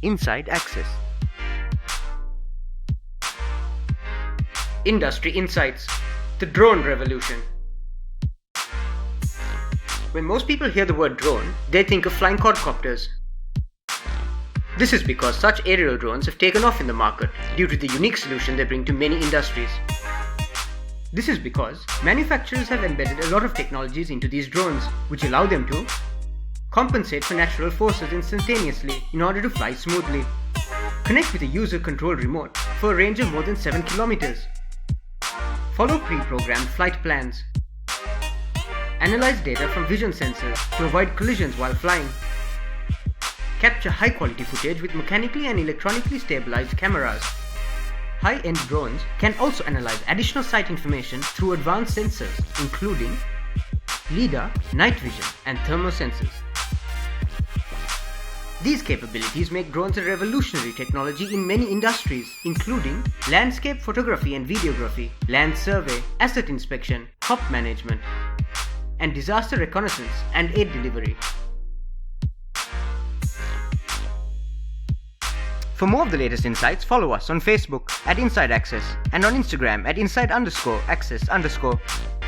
Inside Access. Industry Insights. The drone revolution. When most people hear the word drone, they think of flying quadcopters. This is because such aerial drones have taken off in the market due to the unique solution they bring to many industries. This is because manufacturers have embedded a lot of technologies into these drones, which allow them to compensate for natural forces instantaneously in order to fly smoothly, connect with a user-controlled remote for a range of more than 7 kilometers, follow pre-programmed flight plans, analyze data from vision sensors to avoid collisions while flying, capture high-quality footage with mechanically and electronically stabilized cameras. High-end drones can also analyze additional site information through advanced sensors, including LiDAR, night vision, and thermosensors. These capabilities make drones a revolutionary technology in many industries, including landscape photography and videography, land survey, asset inspection, crop management, and disaster reconnaissance and aid delivery. For more of the latest insights, follow us on Facebook at Inside Access and on Instagram at inside_access_.